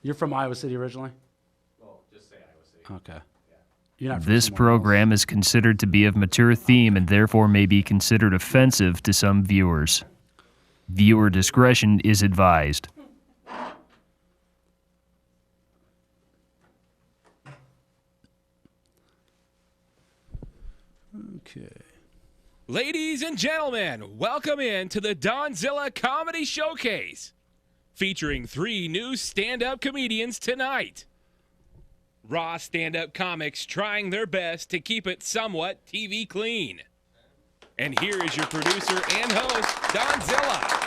You're from Iowa City originally? Well, just say Iowa City. Okay. You're not from This somewhere program is considered to be of mature theme and therefore may be considered offensive to some viewers. Viewer discretion is advised. Okay. Ladies and gentlemen, welcome in to the Donzilla Comedy Showcase, featuring 3 new stand-up comedians tonight. Raw stand-up comics trying their best to keep it somewhat TV clean. And here is your producer and host, Donzilla.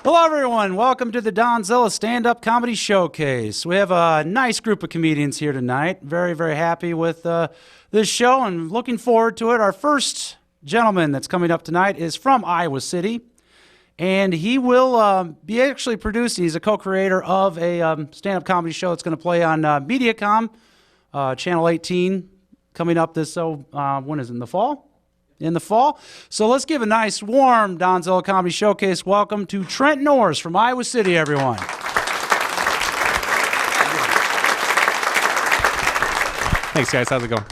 Hello, everyone. Welcome to the Donzilla Stand-Up Comedy Showcase. We have a nice group of comedians here tonight. Very, very happy with this show and looking forward to it. Our first gentleman that's coming up tonight is from Iowa City, and he will be actually producing. He's a co-creator of a stand-up comedy show that's going to play on Mediacom, Channel 18, coming up this, when is it, in the fall? In the fall. So let's give a nice, warm Donzilla Comedy Showcase welcome to Trenton Orris from Iowa City, everyone. Thanks, guys. How's it going?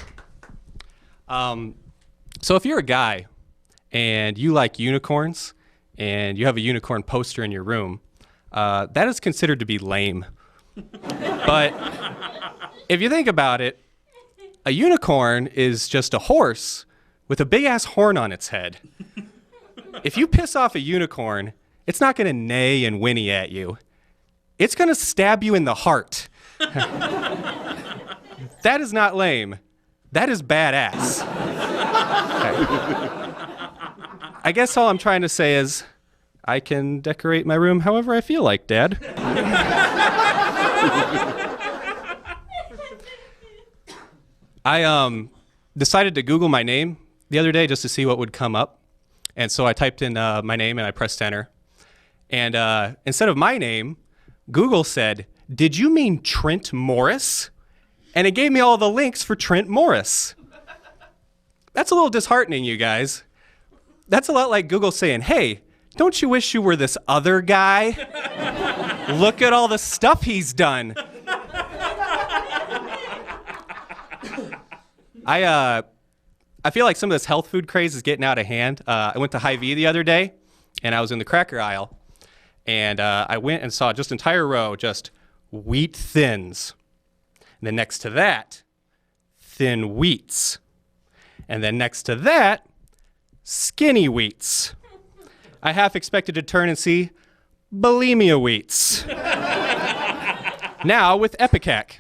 So if you're a guy and you like unicorns and you have a unicorn poster in your room, that is considered to be lame. But if you think about it, a unicorn is just a horse with a big-ass horn on its head. If you piss off a unicorn, it's not going to neigh and whinny at you. It's going to stab you in the heart. That is not lame. That is badass. Okay. I guess all I'm trying to say is I can decorate my room however I feel like, Dad. I decided to Google my name the other day just to see what would come up. And so I typed in my name and I pressed enter. And instead of my name, Google said, "Did you mean Trent Morris?" And it gave me all the links for Trent Morris. That's a little disheartening, you guys. That's a lot like Google saying, "Hey, don't you wish you were this other guy? Look at all the stuff he's done." I feel like some of this health food craze is getting out of hand. I went to Hy-Vee the other day, and I was in the cracker aisle, and I went and saw just an entire row, just wheat thins. And then next to that, thin wheats. And then next to that, skinny wheats. I half expected to turn and see bulimia wheats. Now with Epicac.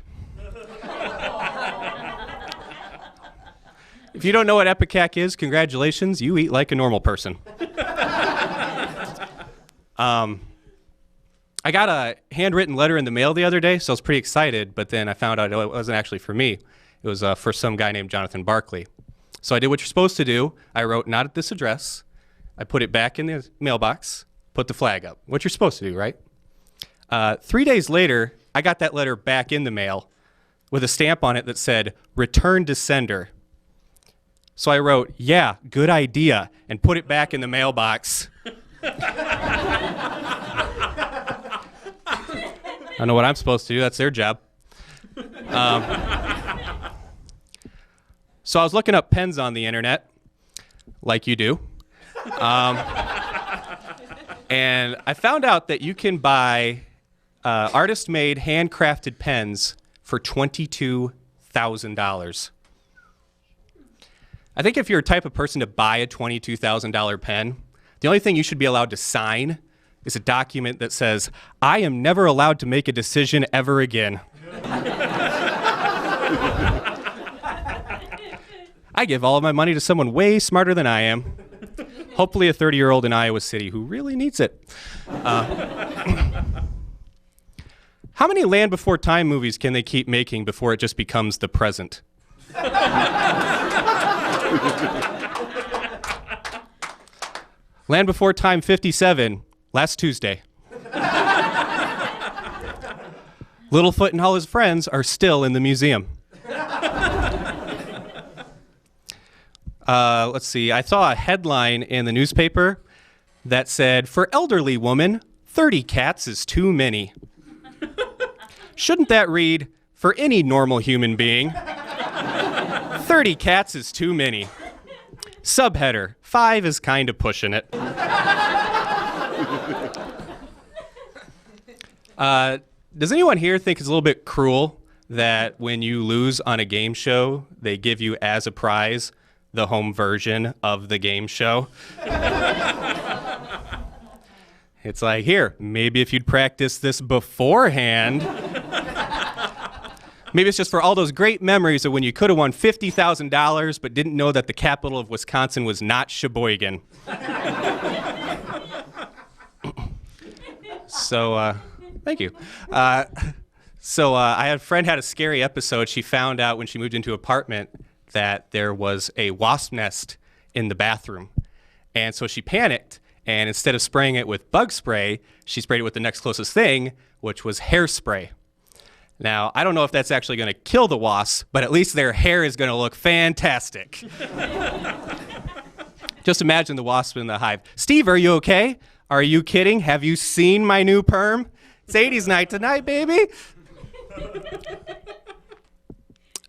If you don't know what Epicac is, congratulations, you eat like a normal person. I got a handwritten letter in the mail the other day, so I was pretty excited, but then I found out it wasn't actually for me. It was for some guy named Jonathan Barkley. So I did what you're supposed to do. I wrote, "Not at this address." I put it back in the mailbox, put the flag up. What you're supposed to do, right? 3 days later, I got that letter back in the mail with a stamp on it that said, "Return to sender." So I wrote, "Yeah, good idea," and put it back in the mailbox. I don't know what I'm supposed to do. That's their job. So I was looking up pens on the internet, like you do. And I found out that you can buy artist-made, handcrafted pens for $22,000. I think if you're a type of person to buy a $22,000 pen, the only thing you should be allowed to sign is a document that says, "I am never allowed to make a decision ever again." I give all of my money to someone way smarter than I am. Hopefully a 30-year-old in Iowa City who really needs it. How many Land Before Time movies can they keep making before it just becomes the present? Land Before Time 57, last Tuesday. Littlefoot and all his friends are still in the museum. Let's see. I saw a headline in the newspaper that said, "For elderly woman, 30 cats is too many." Shouldn't that read, "For any normal human being, 30 cats is too many"? Subheader, 5 is kind of pushing it. Does anyone here think it's a little bit cruel that when you lose on a game show, they give you as a prize the home version of the game show? It's like, here, maybe if you'd practice this beforehand. Maybe it's just for all those great memories of when you could have won $50,000 but didn't know that the capital of Wisconsin was not Sheboygan. So, thank you. I had a friend had a scary episode. She found out when she moved into an apartment that there was a wasp nest in the bathroom. And so she panicked, and instead of spraying it with bug spray, she sprayed it with the next closest thing, which was hairspray. Now, I don't know if that's actually going to kill the wasps, but at least their hair is going to look fantastic. Just imagine the wasp in the hive. "Steve, are you okay? Are you kidding? Have you seen my new perm? It's 80s night tonight, baby."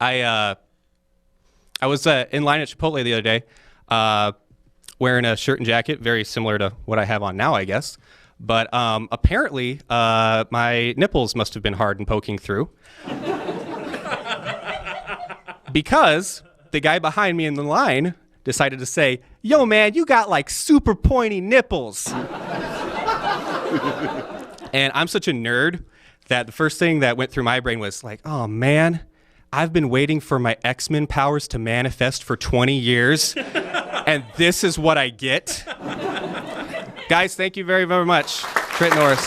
I was in line at Chipotle the other day, wearing a shirt and jacket, very similar to what I have on now, I guess. But apparently, my nipples must have been hard and poking through. Because the guy behind me in the line decided to say, "Yo, man, you got like super pointy nipples." And I'm such a nerd that the first thing that went through my brain was like, oh man, I've been waiting for my X-Men powers to manifest for 20 years, and this is what I get. Guys, thank you very, very much. Trenton, Orris.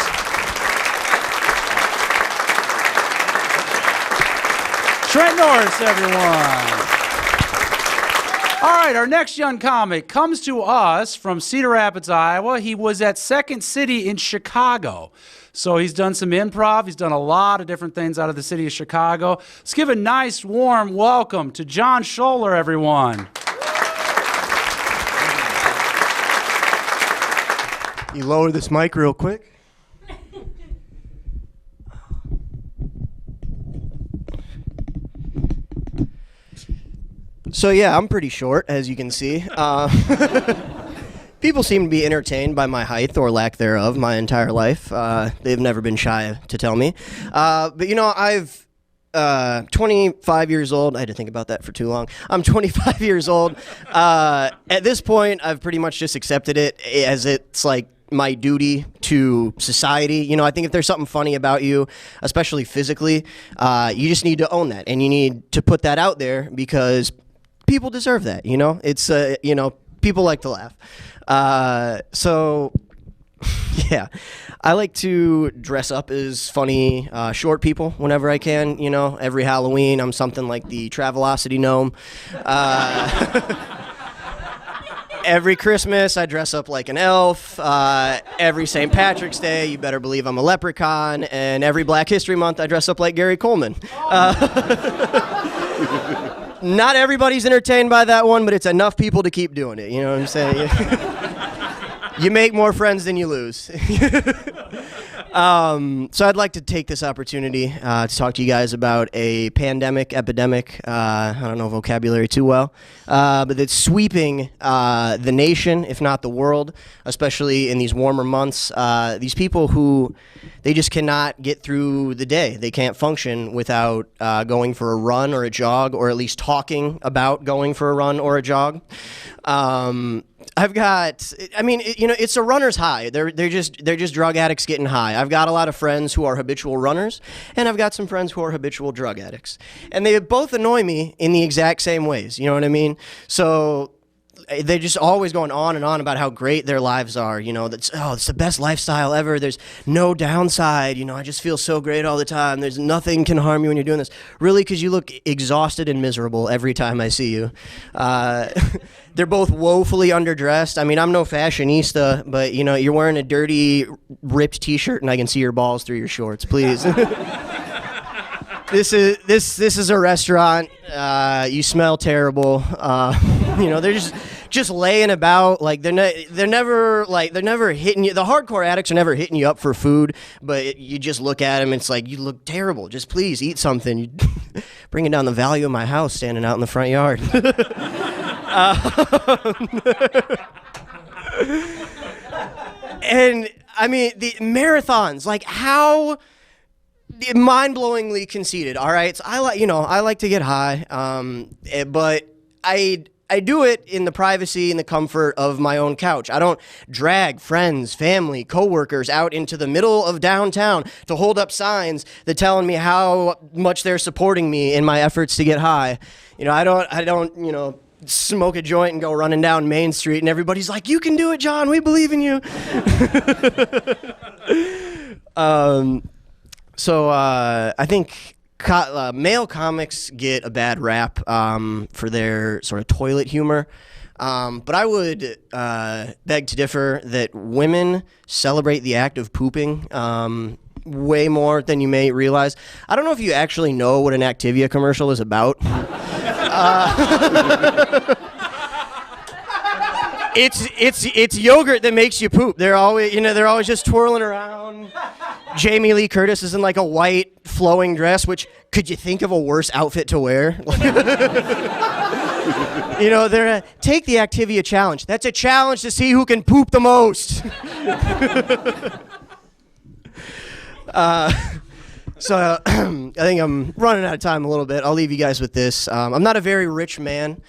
Trenton Orris, everyone. All right, our next young comic comes to us from Cedar Rapids, Iowa. He was at Second City in Chicago. So he's done some improv. He's done a lot of different things out of the city of Chicago. Let's give a nice, warm welcome to John Scholer, everyone. You lower this mic real quick. So yeah, I'm pretty short, as you can see. People seem to be entertained by my height or lack thereof my entire life. They've never been shy to tell me. But you know, I've 25 years old. I had to think about that for too long. I'm 25 years old. At this point, I've pretty much just accepted it as it's like my duty to society. You know, I think if there's something funny about you, especially physically, you just need to own that, and you need to put that out there because people deserve that. You know, it's you know, people like to laugh. So yeah, I like to dress up as funny short people whenever I can. You know, every Halloween I'm something like the Travelocity gnome. Every Christmas I dress up like an elf. Every St. Patrick's Day, you better believe I'm a leprechaun. And every Black History Month I dress up like Gary Coleman. Not everybody's entertained by that one, but it's enough people to keep doing it. You know what I'm saying? You make more friends than you lose. So I'd like to take this opportunity to talk to you guys about a epidemic, I don't know vocabulary too well, but it's sweeping the nation, if not the world, especially in these warmer months. These people who, they just cannot get through the day. They can't function without going for a run or a jog, or at least talking about going for a run or a jog. You know, it's a runner's high. They're just drug addicts getting high. I've got a lot of friends who are habitual runners, and I've got some friends who are habitual drug addicts. And they both annoy me in the exact same ways, you know what I mean? So they're just always going on and on about how great their lives are, you know, it's the best lifestyle ever. There's no downside, you know, I just feel so great all the time. There's nothing can harm you when you're doing this. Really, because you look exhausted and miserable every time I see you. They're both woefully underdressed. I mean, I'm no fashionista, but, you know, you're wearing a dirty, ripped T-shirt and I can see your balls through your shorts, please. This is a restaurant. You smell terrible. You know, they're just laying about. Like they're never hitting you. The hardcore addicts are never hitting you up for food, but you just look at them and it's like, you look terrible. Just please eat something. You bringing down the value of my house standing out in the front yard. And I mean, the marathons, like how mind-blowingly conceited. All right, so I like to get high, but I do it in the privacy and the comfort of my own couch. I don't drag friends, family, coworkers out into the middle of downtown to hold up signs that telling me how much they're supporting me in my efforts to get high. You know, I don't smoke a joint and go running down Main Street and everybody's like, "You can do it, John. We believe in you." So I think male comics get a bad rap for their sort of toilet humor. But I would beg to differ that women celebrate the act of pooping way more than you may realize. I don't know if you actually know what an Activia commercial is about. It's yogurt that makes you poop. They're always just twirling around. Jamie Lee Curtis is in like a white flowing dress, which could you think of a worse outfit to wear? You know, they're take the Activia challenge. That's a challenge to see who can poop the most. So I think I'm running out of time a little bit. I'll leave you guys with this. I'm not a very rich man,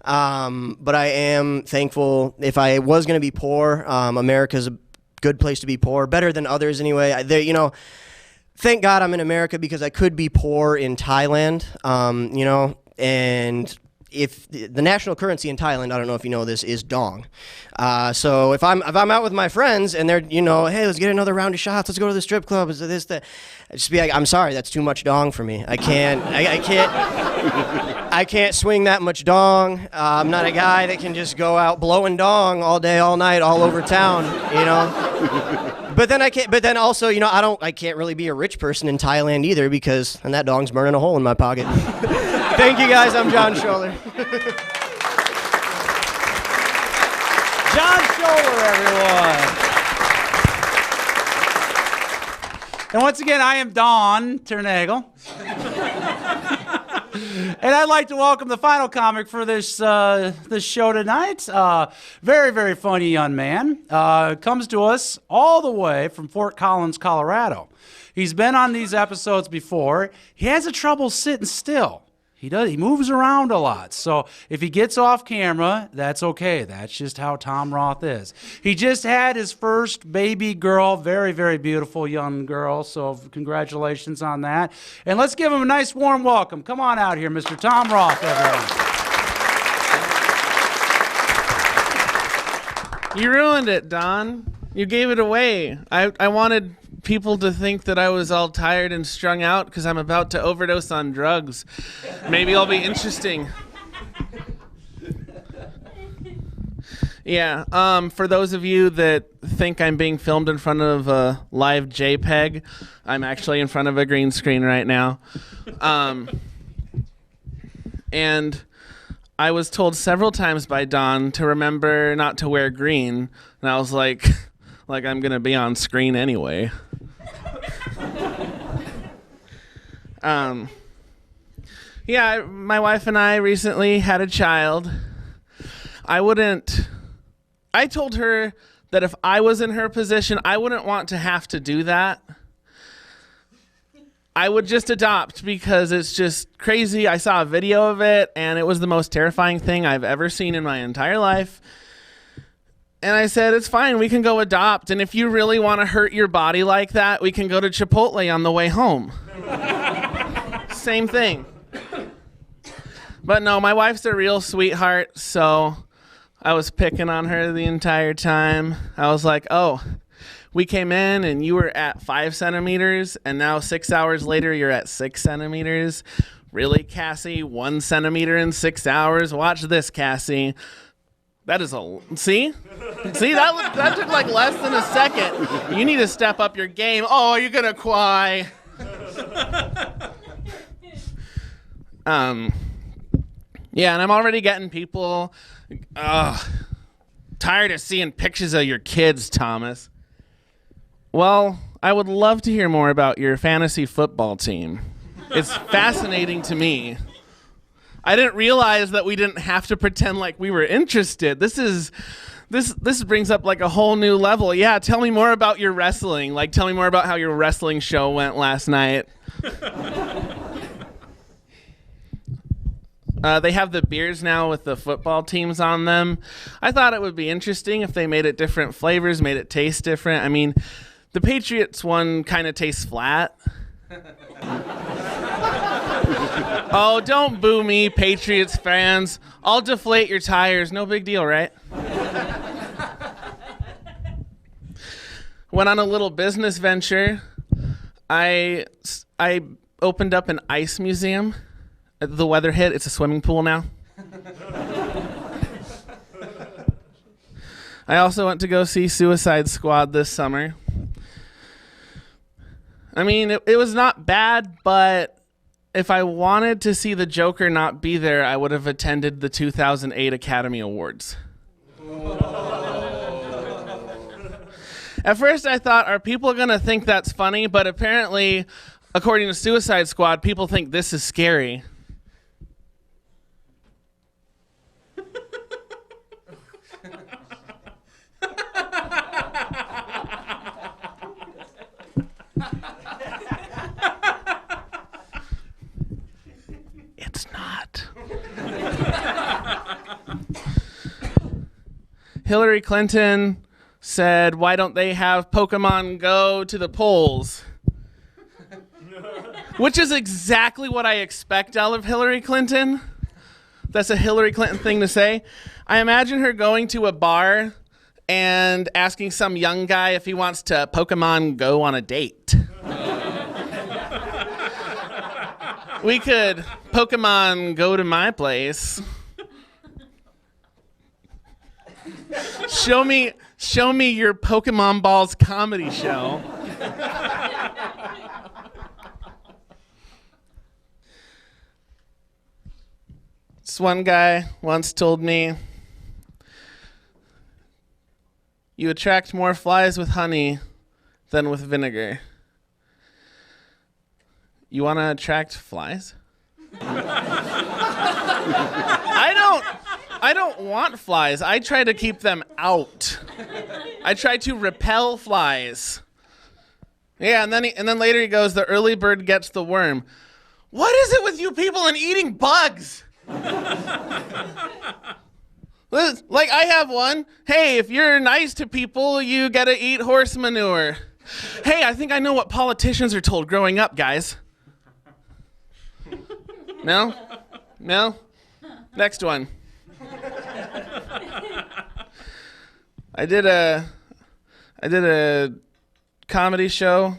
but I am thankful. If I was going to be poor, America's a good place to be poor, better than others anyway. Thank God I'm in America because I could be poor in Thailand, and if the national currency in Thailand, I don't know if you know this, is dong. So if I'm out with my friends and they're, hey, let's get another round of shots, let's go to the strip club, is this, that, I'd just be like, I'm sorry, that's too much dong for me. I can't swing that much dong. I'm not a guy that can just go out blowing dong all day, all night, all over town, But then I can't. But then also, I can't really be a rich person in Thailand either because then that dong's burning a hole in my pocket. Thank you guys. I'm John Scholer. John Scholer, everyone. And once again, I am Don Ternagel. And I'd like to welcome the final comic for this show tonight. Very, very funny young man. Comes to us all the way from Fort Collins, Colorado. He's been on these episodes before. He has a trouble sitting still. He moves around a lot. So if he gets off camera, that's okay. That's just how Tom Roth is. He just had his first baby girl, very, very beautiful young girl. So congratulations on that. And let's give him a nice warm welcome. Come on out here, Mr. Tom Roth, everyone. You ruined it, Don. You gave it away. I wanted people to think that I was all tired and strung out because I'm about to overdose on drugs. Maybe I'll be interesting. Yeah, for those of you that think I'm being filmed in front of a live JPEG, I'm actually in front of a green screen right now. And I was told several times by Don to remember not to wear green, and I was like I'm gonna be on screen anyway. Yeah, my wife and I recently had a child. I told her that if I was in her position, I wouldn't want to have to do that. I would just adopt because it's just crazy. I saw a video of it, and it was the most terrifying thing I've ever seen in my entire life. And I said, it's fine, we can go adopt. And if you really want to hurt your body like that, we can go to Chipotle on the way home. Same thing. But no, my wife's a real sweetheart, so I was picking on her the entire time. I was like, oh, we came in and you were at 5 centimeters, and now 6 hours later you're at 6 centimeters. Really, Cassie? 1 centimeter in 6 hours? Watch this, Cassie. That is see? See, that took like less than a second. You need to step up your game. Oh, you're gonna cry. Yeah, and I'm already getting people tired of seeing pictures of your kids, Thomas. Well, I would love to hear more about your fantasy football team. It's fascinating to me. I didn't realize that we didn't have to pretend like we were interested. This brings up like a whole new level. Yeah, tell me more about your wrestling. Like, tell me more about how your wrestling show went last night. They have the beers now with the football teams on them. I thought it would be interesting if they made it different flavors, made it taste different. I mean, the Patriots one kind of tastes flat. Oh, don't boo me, Patriots fans. I'll deflate your tires. No big deal, right? Went on a little business venture. I opened up an ice museum. The weather hit. It's a swimming pool now. I also went to go see Suicide Squad this summer. I mean, it was not bad, but if I wanted to see the Joker not be there, I would have attended the 2008 Academy Awards. At first, I thought, are people going to think that's funny? But apparently, according to Suicide Squad, people think this is scary. It's not. Hillary Clinton said, why don't they have Pokemon Go to the polls? Which is exactly what I expect out of Hillary Clinton. That's a Hillary Clinton thing to say. I imagine her going to a bar and asking some young guy if he wants to Pokemon Go on a date. We could Pokemon Go to my place. Show me your Pokemon Balls comedy show. This one guy once told me, you attract more flies with honey than with vinegar. You want to attract flies? I don't want flies. I try to keep them out. I try to repel flies. Yeah, and then later he goes, the early bird gets the worm. What is it with you people and eating bugs? Like, I have one. Hey, if you're nice to people, you gotta eat horse manure. Hey, I think I know what politicians are told growing up, guys. No? No? Next one. I did a comedy show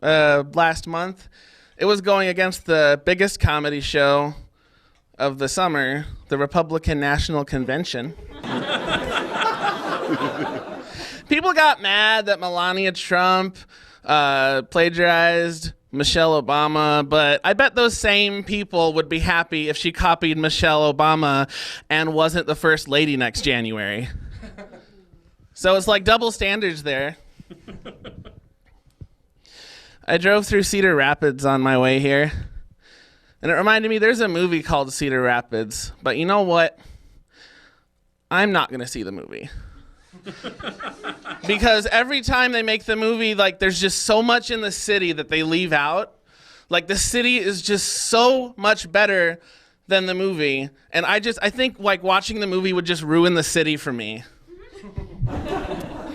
last month. It was going against the biggest comedy show of the summer, the Republican National Convention. People got mad that Melania Trump plagiarized Michelle Obama, but I bet those same people would be happy if she copied Michelle Obama and wasn't the first lady next January. So it's like double standards there. I drove through Cedar Rapids on my way here, and it reminded me there's a movie called Cedar Rapids, but you know what? I'm not going to see the movie. Because every time they make the movie, like, there's just so much in the city that they leave out. Like, the city is just so much better than the movie. And I think, like, watching the movie would just ruin the city for me.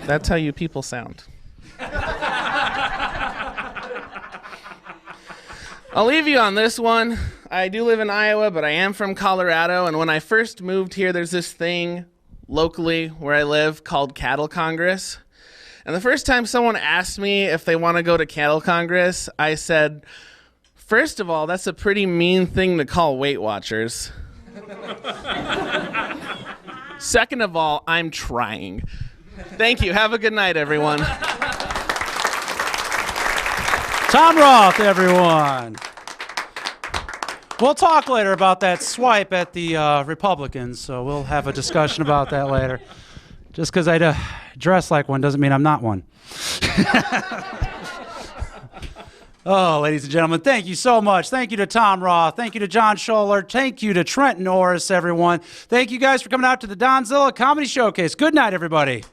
That's how you people sound. I'll leave you on this one. I do live in Iowa, but I am from Colorado. And when I first moved here, there's this thing locally where I live called Cattle Congress. And the first time someone asked me if they want to go to Cattle Congress, I said, first of all, that's a pretty mean thing to call Weight Watchers. Second of all, I'm trying. Thank you. Have a good night, everyone. Tom Roth, everyone. We'll talk later about that swipe at the Republicans, so we'll have a discussion about that later. Just because I dress like one doesn't mean I'm not one. Oh, ladies and gentlemen, thank you so much. Thank you to Tom Roth. Thank you to John Scholer. Thank you to Trenton Orris, everyone. Thank you guys for coming out to the Donzilla Comedy Showcase. Good night, everybody.